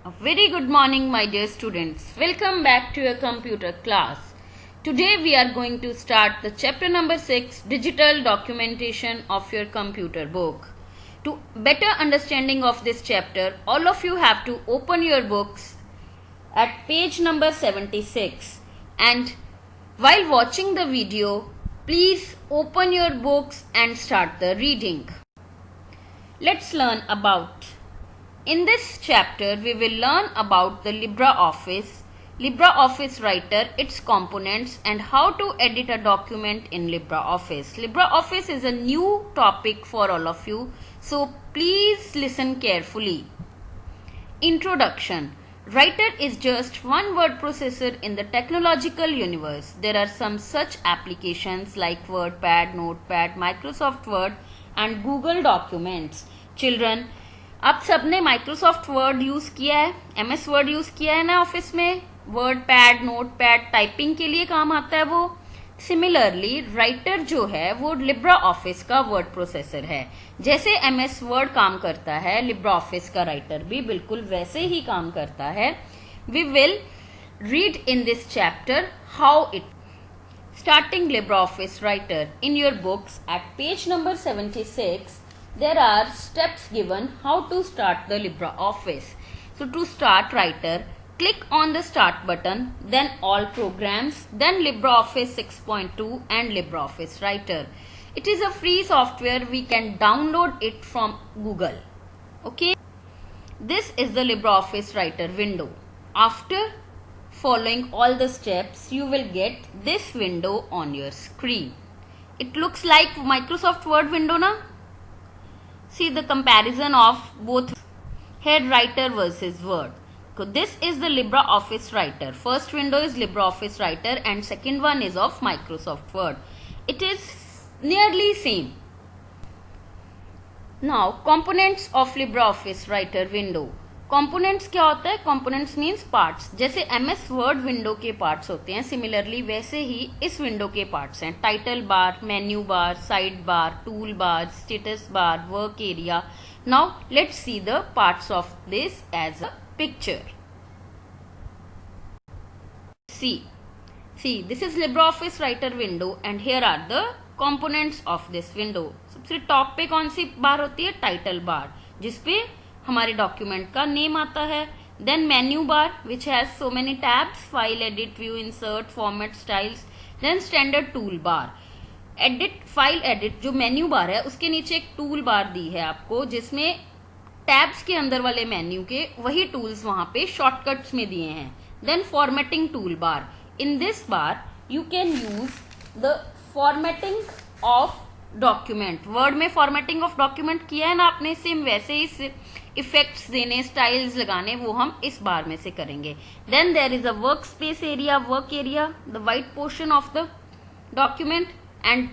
A very good morning, my dear students. Welcome back to your computer class. Today we are going to start the chapter number 6, Digital Documentation of your computer book. To better understanding of this chapter, all of you have to open your books at page number 76. And while watching the video, please open your books and start the reading. Let's learn about. In this chapter, we will learn about the LibreOffice Writer, its components, and how to edit a document in LibreOffice. LibreOffice is a new topic for all of you, so please listen carefully. Introduction. Writer is just one word processor in the technological universe. There are some such applications like WordPad, Notepad, Microsoft Word, and Google Documents. Children, आप सबने Microsoft word use किया है, MS word use किया है ना office में. Word pad, note pad typing के लिए काम आता है वो. सिमिलरली राइटर जो है वो लिब्रा ऑफिस का वर्ड प्रोसेसर है. जैसे MS वर्ड काम करता है, लिब्रा ऑफिस का राइटर भी बिल्कुल वैसे ही काम करता है. We will read in this chapter how it. Starting LibreOffice Writer. In your books at page number 76 there are steps given how to start the LibreOffice. So to start writer, click on the start button, then all programs, then LibreOffice 6.2 and LibreOffice Writer. It is a free software. We can download it from Google. Okay. This is the LibreOffice Writer window. After following all the steps, you will get this window on your screen. It looks like Microsoft Word window na? See the comparison of both head writer versus word. So this is the LibreOffice Writer. First window is LibreOffice Writer and second one is of Microsoft Word. It is nearly same. Now components of LibreOffice Writer window. Components क्या होता है? Components means parts. जैसे MS word window के parts होते हैं, similarly वैसे ही इस window के पार्ट्स हैं. Title bar, menu bar, sidebar, toolbar, status bar, work area. Now let's see the parts of this as a picture. See, this is LibreOffice Writer window and here are the components of this window. सबसे top पे कौन सी बार होती है? Title bar, जिसपे हमारे document का name आता है. Then menu bar which has so many tabs, file, edit, view, insert, format, styles. Then standard toolbar. Edit, file edit जो मेन्यू बार है उसके नीचे एक टूल बार दी है आपको, जिसमें टैब्स के अंदर वाले मेन्यू के वही टूल्स वहां पे शॉर्टकट्स में दिए हैं. Then formatting toolbar. In this bar you can use the formatting of document. Word में फॉर्मेटिंग ऑफ डॉक्यूमेंट किया है ना आपने, सेम वैसे ही इफेक्ट्स देने, स्टाइल्स लगाने, वो हम इस बार में से करेंगे. Then there is a work space area, work area, the white portion of the document, and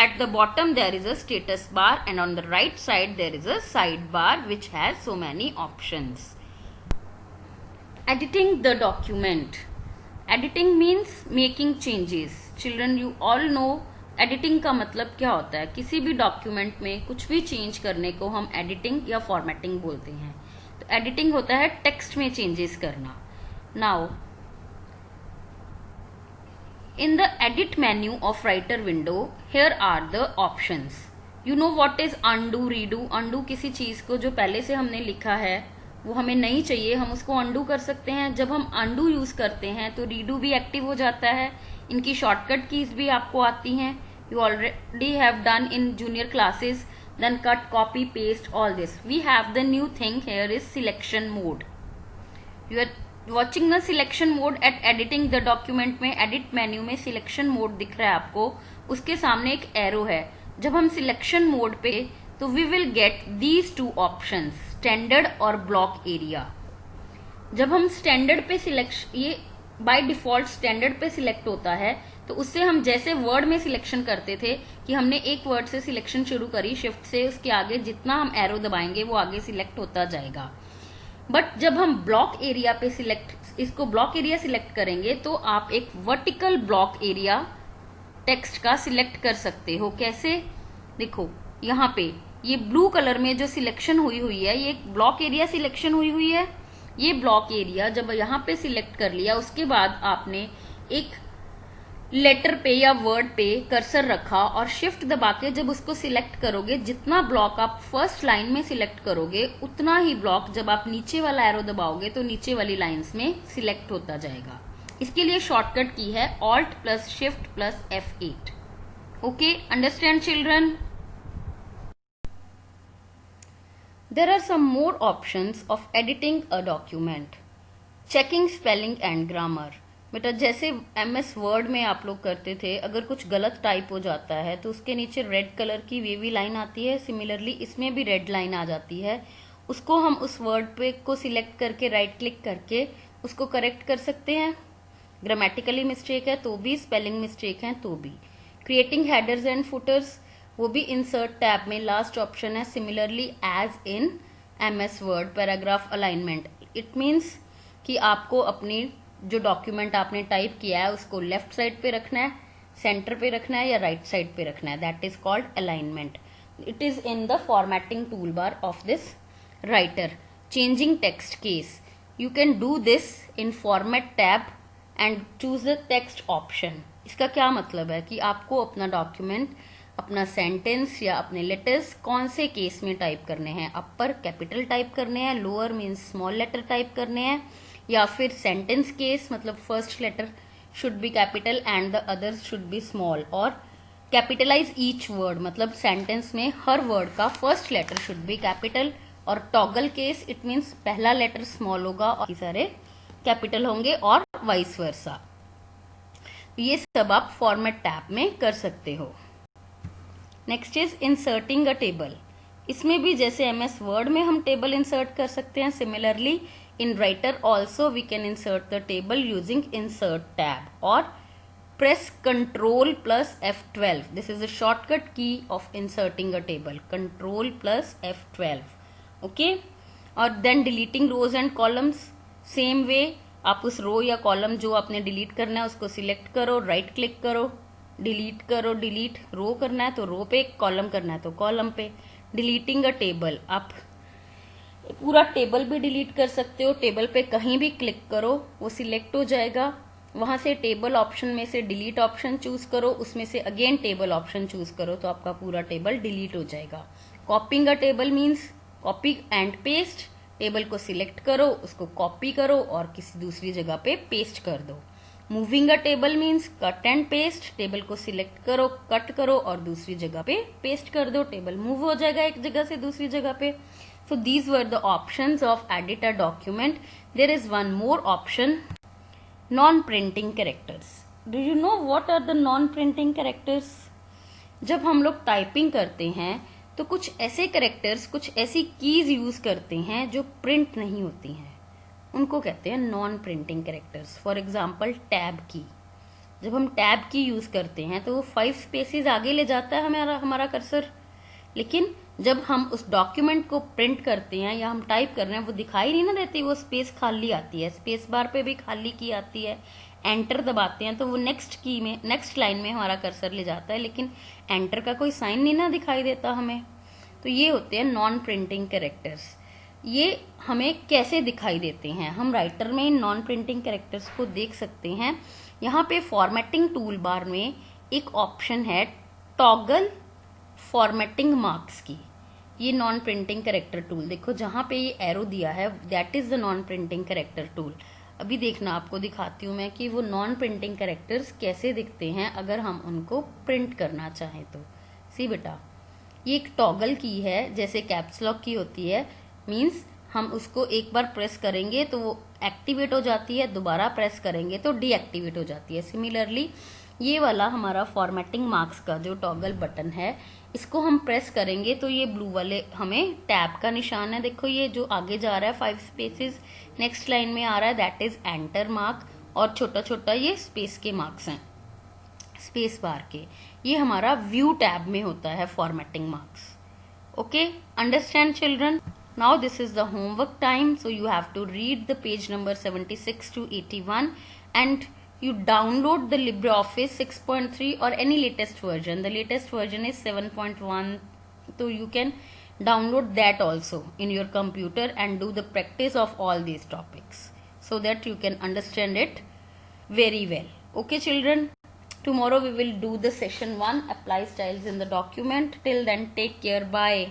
at the bottom there is a status bar and on the right side there is a sidebar which has so many options. Editing the document. Editing means making changes. Children, you all know editing का मतलब क्या होता है. किसी भी document में कुछ भी चेंज करने को हम एडिटिंग या फॉर्मेटिंग बोलते हैं. तो एडिटिंग होता है टेक्स्ट में चेंजेस करना. Now in the edit menu of Writer window here are the options. You know what is undo, redo. Undo किसी चीज को जो पहले से हमने लिखा है वो हमें नहीं चाहिए, हम उसको अनडू कर सकते हैं. जब हम अनडू यूज करते हैं तो रीडू भी एक्टिव हो जाता है. इनकी शॉर्टकट कीज भी आपको आती हैं. You already have done in junior classes. Then cut, copy, paste, all this. We have the new thing here is selection mode. You are watching the selection mode at editing the document में edit menu में selection mode दिख रहा है आपको. उसके सामने एक arrow है. जब हम selection mode पे तो we will get these two options, standard और block area. जब हम standard पे select, ये बाय डिफॉल्ट स्टैंडर्ड पे सिलेक्ट होता है, तो उससे हम जैसे वर्ड में सिलेक्शन करते थे कि हमने एक वर्ड से सिलेक्शन शुरू करी शिफ्ट से, उसके आगे जितना हम एरो दबाएंगे वो आगे सिलेक्ट होता जाएगा. बट जब हम ब्लॉक एरिया पे इसको ब्लॉक एरिया सिलेक्ट करेंगे तो आप एक वर्टिकल ब्लॉक एरिया टेक्स्ट का सिलेक्ट कर सकते हो. कैसे? देखो यहाँ पे ये ब्लू कलर में जो सिलेक्शन हुई है ये एक ब्लॉक एरिया सिलेक्शन हुई है. ये ब्लॉक एरिया जब यहाँ पे सिलेक्ट कर लिया, उसके बाद आपने एक लेटर पे या वर्ड पे कर्सर रखा और शिफ्ट दबा के जब उसको सिलेक्ट करोगे, जितना ब्लॉक आप फर्स्ट लाइन में सिलेक्ट करोगे उतना ही ब्लॉक जब आप नीचे वाला एरो दबाओगे तो नीचे वाली लाइंस में सिलेक्ट होता जाएगा। इसके लिए शॉर्टकट की है Alt plus shift plus F8। Okay, understand children? There are some more options of editing a document. Checking spelling and grammar. बेटा जैसे MS वर्ड में आप लोग करते थे, अगर कुछ गलत टाइप हो जाता है तो उसके नीचे रेड कलर की वेवी लाइन आती है, सिमिलरली इसमें भी रेड लाइन आ जाती है। उसको हम उस वर्ड पे को सिलेक्ट करके राइट क्लिक करके उसको करेक्ट कर सकते हैं। ग्रामेटिकली मिस्टेक है तो भी, स्पेलिंग मिस्टेक है तो भी। क्रिएटिंग हेडर्स एंड फुटर्स, वो भी इंसर्ट टैब में लास्ट ऑप्शन है, similarly as in MS Word. Paragraph alignment, it means कि आपको अपनी जो डॉक्यूमेंट आपने टाइप किया है उसको लेफ्ट साइड पे रखना है, सेंटर पे रखना है या राइट साइड पे रखना है। That is called alignment. It is in the formatting tool bar of this writer. Changing text case, you can do this in format tab and choose the text option. इसका क्या मतलब है कि आपको अपना डॉक्यूमेंट, अपना सेंटेंस या अपने लेटर्स कौन से केस में टाइप करने हैं। अपर कैपिटल टाइप करने हैं, lower means small letter type करने हैं, या फिर सेंटेंस केस मतलब first letter should be capital and the others should be small, और कैपिटलाइज ईच वर्ड मतलब सेंटेंस में हर वर्ड का first letter should be capital. और टॉगल केस, इट मीन्स पहला लेटर स्मॉल होगा और सारे कैपिटल होंगे, और वाइस वर्सा। ये सब आप फॉर्मेट टैब में कर सकते हो। Next is inserting a table. इसमें भी जैसे MS वर्ड में हम टेबल इंसर्ट कर सकते हैं, similarly in writer also we can insert the table using insert tab or press Ctrl plus F12. This is a shortcut key of inserting a table. Ctrl plus F12. Okay, और then deleting rows and columns same way। आप उस रो या column जो आपने delete करना है उसको select करो, राइट क्लिक करो, डिलीट करो, डिलीट। रो करना है तो रो पे, कॉलम करना है तो कॉलम पे। डिलीटिंग अ टेबल, आप पूरा टेबल भी डिलीट कर सकते हो। टेबल पे कहीं भी क्लिक करो, वो सिलेक्ट हो जाएगा। वहां से टेबल ऑप्शन में से डिलीट ऑप्शन चूज करो, उसमें से अगेन टेबल ऑप्शन चूज करो तो आपका पूरा टेबल डिलीट हो जाएगा। कॉपिंग अ table means copy and paste. Table को सिलेक्ट करो, उसको कॉपी करो और किसी दूसरी जगह पे पेस्ट कर दो। Moving a table means cut and paste. Table को सिलेक्ट करो, कट करो और दूसरी जगह पे पेस्ट कर दो, टेबल मूव हो जाएगा एक जगह से दूसरी जगह पे। So these were the options of edit a document. There is one more option, non-printing characters. Do you know what are the non-printing characters? जब हम लोग टाइपिंग करते हैं तो कुछ ऐसे कैरेक्टर्स, कुछ ऐसी कीज यूज करते हैं जो प्रिंट नहीं होती हैं, उनको कहते हैं non printing characters. For example tab की, जब हम टैब की यूज करते हैं तो वो 5 स्पेसेस आगे ले जाता है हमारा कर्सर, लेकिन जब हम उस डॉक्यूमेंट को प्रिंट करते हैं या हम टाइप कर रहे हैं वो दिखाई नहीं ना देती, वो स्पेस खाली आती है। स्पेस बार पे भी खाली की आती है। एंटर दबाते हैं तो वो नेक्स्ट की में, नेक्स्ट लाइन में हमारा कर्सर ले जाता है, लेकिन एंटर का कोई साइन नहीं ना दिखाई देता हमें। तो ये होते हैं नॉन प्रिंटिंग कैरेक्टर्स। ये हमें कैसे दिखाई देते हैं, हम राइटर में इन नॉन प्रिंटिंग कैरेक्टर्स को देख सकते हैं। यहाँ पे फॉर्मेटिंग टूल बार में एक ऑप्शन है टॉगल फॉर्मेटिंग मार्क्स की। ये नॉन प्रिंटिंग कैरेक्टर टूल देखो, जहां पे ये एरो दिया है that is the non printing character tool. अभी देखना, आपको दिखाती हूं मैं कि वो नॉन प्रिंटिंग कैरेक्टर्स कैसे दिखते हैं अगर हम उनको प्रिंट करना चाहें तो। सी बेटा, ये एक टॉगल की है, जैसे कैप्स लॉक की होती है, मीन्स हम उसको एक बार प्रेस करेंगे तो वो एक्टिवेट हो जाती है, दोबारा प्रेस करेंगे तो डीएक्टिवेट हो जाती है। सिमिलरली ये वाला हमारा फॉर्मेटिंग मार्क्स का जो टॉगल बटन है, इसको हम प्रेस करेंगे तो ये ब्लू वाले हमें टैब का निशान है। देखो ये जो आगे जा रहा है 5 स्पेसेस, नेक्स्ट लाइन में आ रहा है दैट इज एंटर मार्क, और छोटा छोटा ये स्पेस के मार्क्स हैं, स्पेस बार के। ये हमारा व्यू टैब में होता है formatting marks. Okay, understand children? Now this is the homework time, so you have to read the page number 76 to 81 and you download the LibreOffice 6.3 or any latest version. The latest version is 7.1, so you can download that also in your computer and do the practice of all these topics so that you can understand it very well. Okay children, tomorrow we will do the session 1, apply styles in the document. Till then, take care. Bye.